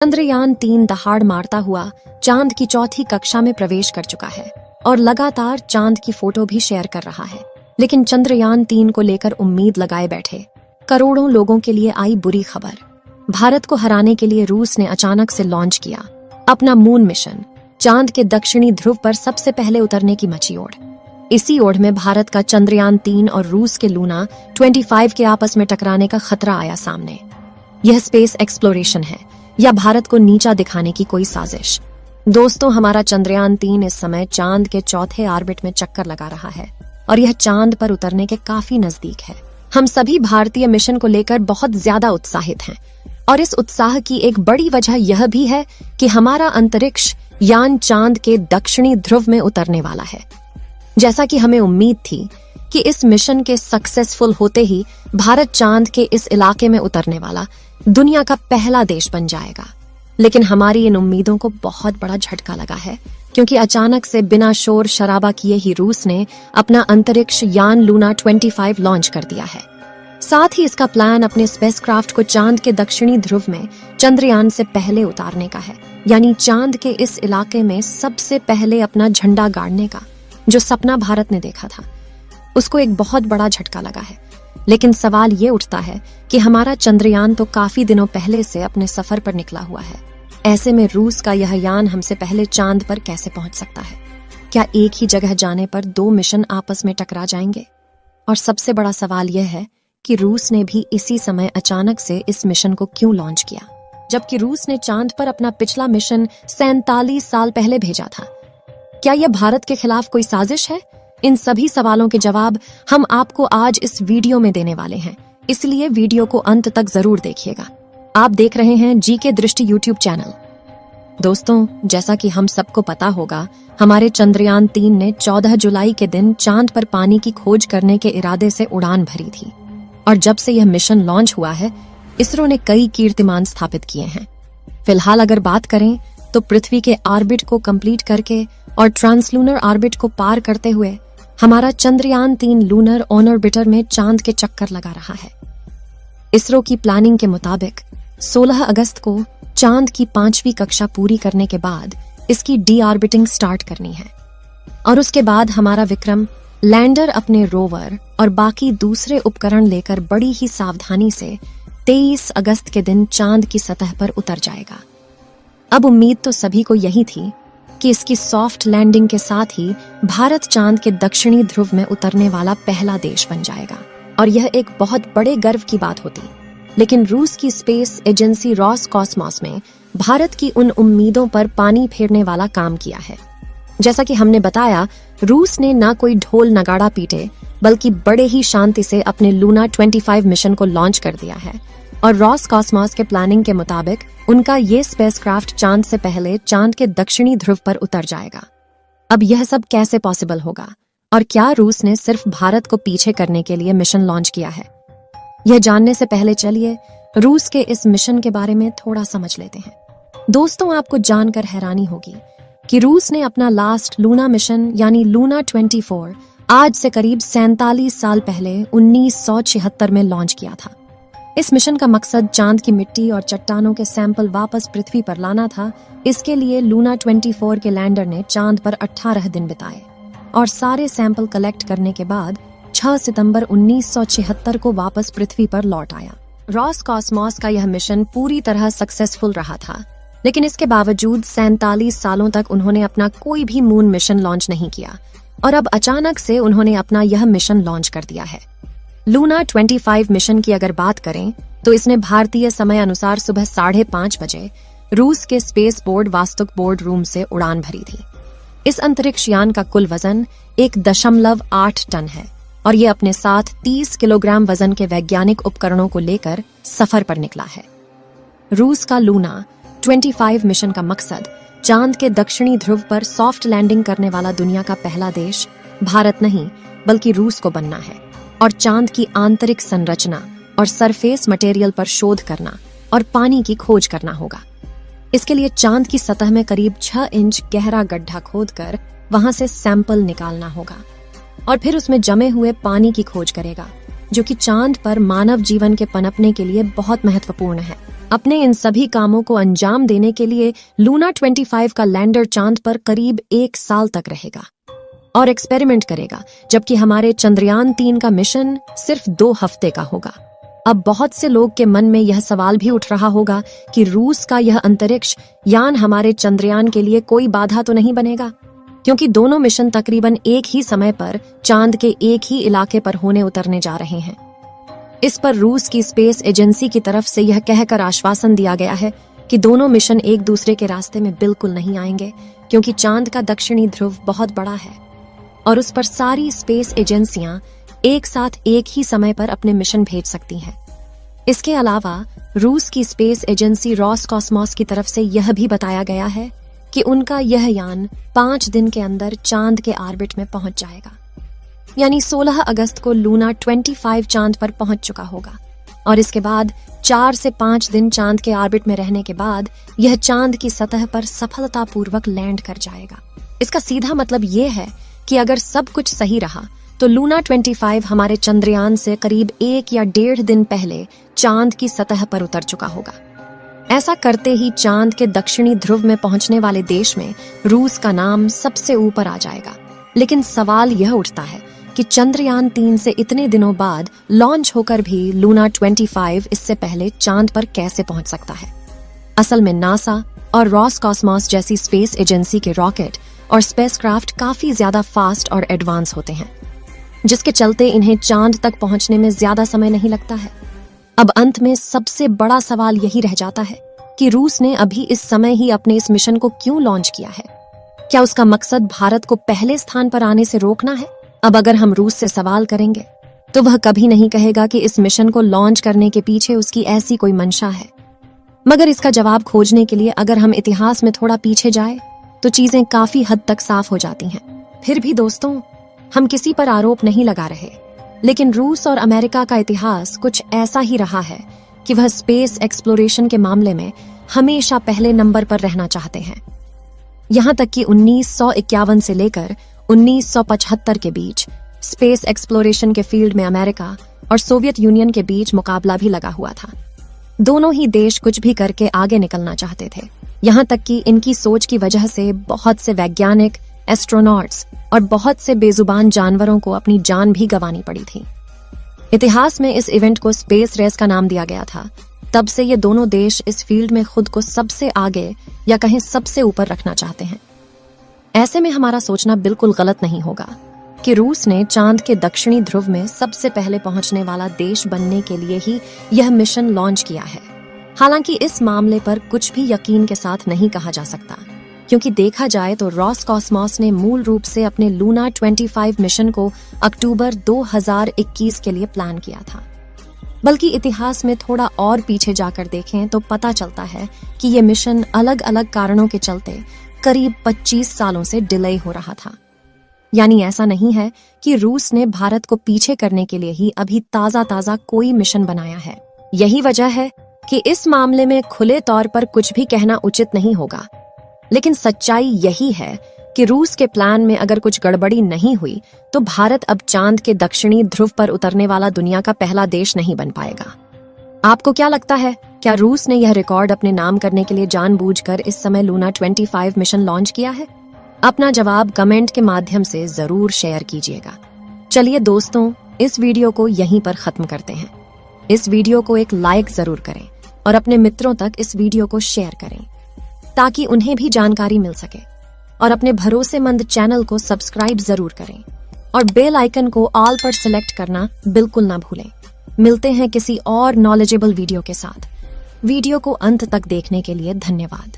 चंद्रयान-3 दहाड़ मारता हुआ चांद की चौथी कक्षा में प्रवेश कर चुका है और लगातार चांद की फोटो भी शेयर कर रहा है। लेकिन चंद्रयान-3 को लेकर उम्मीद लगाए बैठे करोड़ों लोगों के लिए आई बुरी खबर। भारत को हराने के लिए रूस ने अचानक से लॉन्च किया अपना मून मिशन। चांद के दक्षिणी ध्रुव पर सबसे पहले उतरने की मची ओढ़। इसी ओढ़ में भारत का चंद्रयान-3 और रूस के लूना 25 के आपस में टकराने का खतरा आया सामने। यह स्पेस एक्सप्लोरेशन है या भारत को नीचा दिखाने की कोई साजिश? दोस्तों, हमारा चंद्रयान-3 इस समय चांद के चौथे ऑर्बिट में चक्कर लगा रहा है और यह चांद पर उतरने के काफी नजदीक है। हम सभी भारतीय मिशन को लेकर बहुत ज्यादा उत्साहित हैं और इस उत्साह की एक बड़ी वजह यह भी है कि हमारा अंतरिक्ष यान चांद के दक्षिणी ध्रुव में उतरने वाला है। जैसा कि हमें उम्मीद थी कि इस मिशन के सक्सेसफुल होते ही भारत चांद के इस इलाके में उतरने वाला दुनिया का पहला देश बन जाएगा। लेकिन हमारी इन उम्मीदों को बहुत बड़ा झटका लगा है, क्योंकि अचानक से बिना शोर शराबा किए ही रूस ने अपना अंतरिक्ष यान लूना 25 लॉन्च कर दिया है। साथ ही इसका प्लान अपने स्पेसक्राफ्ट को चांद के दक्षिणी ध्रुव में चंद्रयान से पहले उतारने का है, यानी चांद के इस इलाके में सबसे पहले अपना झंडा गाड़ने का। जो सपना भारत ने देखा था उसको एक बहुत बड़ा झटका लगा है। लेकिन सवाल ये उठता है कि हमारा चंद्रयान तो काफी दिनों पहले से अपने सफर पर निकला हुआ है। ऐसे में रूस का यह यान हमसे पहले चांद पर कैसे पहुंच सकता है? क्या एक ही जगह जाने पर दो मिशन आपस में टकरा जाएंगे? और सबसे बड़ा सवाल यह है कि रूस ने भी इसी समय अचानक से इस मिशन को क्यों लॉन्च किया, जबकि रूस ने चांद पर अपना पिछला मिशन 47 साल पहले भेजा था। क्या यह भारत के खिलाफ कोई साजिश है? इन सभी सवालों के जवाब हम आपको आज इस वीडियो में देने वाले हैं, इसलिए वीडियो को अंत तक जरूर देखिएगा। आप देख रहे हैं जीके दृष्टि यूट्यूब चैनल। दोस्तों, जैसा कि हम सबको पता होगा, हमारे चंद्रयान-3 ने 14 जुलाई के दिन चांद पर पानी की खोज करने के इरादे से उड़ान भरी थी और जब से यह मिशन लॉन्च हुआ है, इसरो ने कई कीर्तिमान स्थापित किए हैं। फिलहाल अगर बात करें तो पृथ्वी के ऑर्बिट को कंप्लीट करके और ट्रांसलूनर ऑर्बिट को पार करते हुए हमारा चंद्रयान-3 लूनर ऑर्बिटर में चांद के चक्कर लगा रहा है। इसरो की प्लानिंग के मुताबिक 16 अगस्त को चांद की 5वीं कक्षा पूरी करने के बाद इसकी डी ऑर्बिटिंग स्टार्ट करनी है और उसके बाद हमारा विक्रम लैंडर अपने रोवर और बाकी दूसरे उपकरण लेकर बड़ी ही सावधानी से 23 अगस्त के दिन चांद की सतह पर उतर जाएगा। अब उम्मीद तो सभी को यही थी कि इसकी सॉफ्ट लैंडिंग के साथ ही भारत चांद के दक्षिणी ध्रुव में उतरने वाला पहला देश बन जाएगा और यह एक बहुत बड़े गर्व की बात होती। लेकिन रूस की स्पेस एजेंसी रॉसकॉस्मॉस में भारत की उन उम्मीदों पर पानी फेरने वाला काम किया है। जैसा कि हमने बताया, रूस ने ना कोई ढोल नगाड़ा पीटे बल्कि बड़े ही शांति से अपने लूना 25 मिशन को लॉन्च कर दिया है और रॉसकॉस्मॉस के प्लानिंग के मुताबिक उनका ये स्पेसक्राफ्ट चांद से पहले चांद के दक्षिणी ध्रुव पर उतर जाएगा। अब यह सब कैसे पॉसिबल होगा और क्या रूस ने सिर्फ भारत को पीछे करने के लिए मिशन लॉन्च किया है? यह जानने से पहले चलिए रूस के इस मिशन के बारे में थोड़ा समझ लेते हैं। दोस्तों, आपको जानकर हैरानी होगी कि रूस ने अपना लास्ट लूना मिशन यानी लूना 24 आज से करीब 47 साल पहले 1976 में लॉन्च किया था। इस मिशन का मकसद चांद की मिट्टी और चट्टानों के सैंपल वापस पृथ्वी पर लाना था। इसके लिए लूना 24 के लैंडर ने चांद पर 18 दिन बिताए और सारे सैंपल कलेक्ट करने के बाद 6 सितंबर 1976 को वापस पृथ्वी पर लौट आया। रॉसकॉस्मॉस का यह मिशन पूरी तरह सक्सेसफुल रहा था, लेकिन इसके बावजूद 47 सालों तक उन्होंने अपना कोई भी मून मिशन लॉन्च नहीं किया और अब अचानक से उन्होंने अपना यह मिशन लॉन्च कर दिया है। लूना 25 मिशन की अगर बात करें तो इसने भारतीय समय अनुसार सुबह 5:30 बजे रूस के स्पेस बोर्ड वास्तुक बोर्ड रूम से उड़ान भरी थी। इस अंतरिक्ष यान का कुल वजन 1.8 टन है और ये अपने साथ 30 किलोग्राम वजन के वैज्ञानिक उपकरणों को लेकर सफर पर निकला है। रूस का लूना 25 मिशन का मकसद चांद के दक्षिणी ध्रुव पर सॉफ्ट लैंडिंग करने वाला दुनिया का पहला देश भारत नहीं बल्कि रूस को बनना है और चांद की आंतरिक संरचना और सरफेस मटेरियल पर शोध करना और पानी की खोज करना होगा। इसके लिए चांद की सतह में करीब 6 इंच गहरा गड्ढा खोदकर वहां से सैंपल निकालना होगा और फिर उसमें जमे हुए पानी की खोज करेगा जो कि चांद पर मानव जीवन के पनपने के लिए बहुत महत्वपूर्ण है। अपने इन सभी कामों को अंजाम देने के लिए लूना 25 का लैंडर चांद पर करीब 1 साल तक रहेगा और एक्सपेरिमेंट करेगा, जबकि हमारे चंद्रयान 3 का मिशन सिर्फ 2 हफ्ते का होगा। अब बहुत से लोग के मन में यह सवाल भी उठ रहा होगा कि रूस का यह अंतरिक्ष यान हमारे चंद्रयान के लिए कोई बाधा तो नहीं बनेगा, क्योंकि दोनों मिशन तकरीबन एक ही समय पर चांद के एक ही इलाके पर होने उतरने जा रहे हैं। इस पर रूस की स्पेस एजेंसी की तरफ से यह कहकर आश्वासन दिया गया है कि दोनों मिशन एक दूसरे के रास्ते में बिल्कुल नहीं आएंगे, क्योंकि चांद का दक्षिणी ध्रुव बहुत बड़ा है और उस पर सारी स्पेस एजेंसियां एक साथ एक ही समय पर अपने मिशन भेज सकती हैं। इसके अलावा रूस की स्पेस एजेंसी रॉसकॉस्मोस की तरफ से यह भी बताया गया है कि उनका यह यान 5 दिन के अंदर चांद के ऑर्बिट में पहुंच जाएगा। यानी 16 अगस्त को लूना 25 चांद पर पहुंच चुका होगा और इसके बाद 4 से 5 दिन चांद के ऑर्बिट में रहने के बाद यह चांद की सतह पर सफलतापूर्वक लैंड कर जाएगा। इसका सीधा मतलब यह है कि अगर सब कुछ सही रहा तो लूना 25 हमारे चंद्रयान से करीब 1 या 1.5 दिन पहले चांद की सतह पर उतर चुका होगा। ऐसा करते ही चांद के दक्षिणी ध्रुव में पहुंचने वाले देश में रूस का नाम सबसे ऊपर आ जाएगा। लेकिन सवाल यह उठता है कि चंद्रयान 3 से इतने दिनों बाद लॉन्च होकर भी लूना 25 इससे पहले चांद पर कैसे पहुंच सकता है। असल में नासा और रॉसकॉस्मोस जैसी स्पेस एजेंसी के रॉकेट और स्पेसक्राफ्ट काफी ज्यादा फास्ट और एडवांस होते हैं, जिसके चलते इन्हें चांद तक पहुंचने में ज्यादा समय नहीं लगता है। अब अंत में सबसे बड़ा सवाल यही रह जाता है कि रूस ने अभी इस समय ही अपने इस मिशन को क्यों लॉन्च किया है। क्या उसका मकसद भारत को पहले स्थान पर आने से रोकना है? अब अगर हम रूस से सवाल करेंगे तो वह कभी नहीं कहेगा कि इस मिशन को लॉन्च करने के पीछे उसकी ऐसी कोई मंशा है। मगर इसका जवाब खोजने के लिए अगर हम इतिहास में थोड़ा पीछे जाए तो चीजें काफी हद तक साफ हो जाती हैं। फिर भी दोस्तों, हम किसी पर आरोप नहीं लगा रहे, लेकिन रूस और अमेरिका का इतिहास कुछ ऐसा ही रहा है कि वह स्पेस एक्सप्लोरेशन के मामले में हमेशा पहले नंबर पर रहना चाहते हैं। यहां तक कि 1951 से लेकर 1975 के बीच स्पेस एक्सप्लोरेशन के फील्ड में अमेरिका और सोवियत यूनियन के बीच मुकाबला भी लगा हुआ था। दोनों ही देश कुछ भी करके आगे निकलना चाहते थे। यहां तक कि इनकी सोच की वजह से बहुत से वैज्ञानिक, एस्ट्रोनॉट्स और बहुत से बेजुबान जानवरों को अपनी जान भी गंवानी पड़ी थी। इतिहास में इस इवेंट को स्पेस रेस का नाम दिया गया था। तब से ये दोनों देश इस फील्ड में खुद को सबसे आगे या कहीं सबसे ऊपर रखना चाहते हैं। ऐसे में हमारा सोचना बिल्कुल गलत नहीं होगा कि रूस ने चांद के दक्षिणी ध्रुव में सबसे पहले पहुंचने वाला देश बनने के लिए ही यह मिशन लॉन्च किया है। हालांकि इस मामले पर कुछ भी यकीन के साथ नहीं कहा जा सकता, क्योंकि देखा जाए तो रॉसकॉस्मोस ने मूल रूप से अपने लूना 25 मिशन को अक्टूबर 2021 के लिए प्लान किया था। बल्कि इतिहास में थोड़ा और पीछे जाकर देखें तो पता चलता है कि ये मिशन अलग अलग कारणों के चलते करीब 25 सालों से डिले हो रहा था। यानी ऐसा नहीं है कि रूस ने भारत को पीछे करने के लिए ही अभी ताजा कोई मिशन बनाया है। यही वजह है कि इस मामले में खुले तौर पर कुछ भी कहना उचित नहीं होगा। लेकिन सच्चाई यही है कि रूस के प्लान में अगर कुछ गड़बड़ी नहीं हुई तो भारत अब चांद के दक्षिणी ध्रुव पर उतरने वाला दुनिया का पहला देश नहीं बन पाएगा। आपको क्या लगता है, क्या रूस ने यह रिकॉर्ड अपने नाम करने के लिए जानबूझकर इस समय लूना 25 मिशन लॉन्च किया है? अपना जवाब कमेंट के माध्यम से जरूर शेयर कीजिएगा। चलिए दोस्तों, इस वीडियो को यहीं पर खत्म करते हैं। इस वीडियो को एक लाइक जरूर करें और अपने मित्रों तक इस वीडियो को शेयर करें ताकि उन्हें भी जानकारी मिल सके, और अपने भरोसेमंद चैनल को सब्सक्राइब जरूर करें और बेल आइकन को ऑल पर सिलेक्ट करना बिल्कुल ना भूलें। मिलते हैं किसी और नॉलेजेबल वीडियो के साथ। वीडियो को अंत तक देखने के लिए धन्यवाद।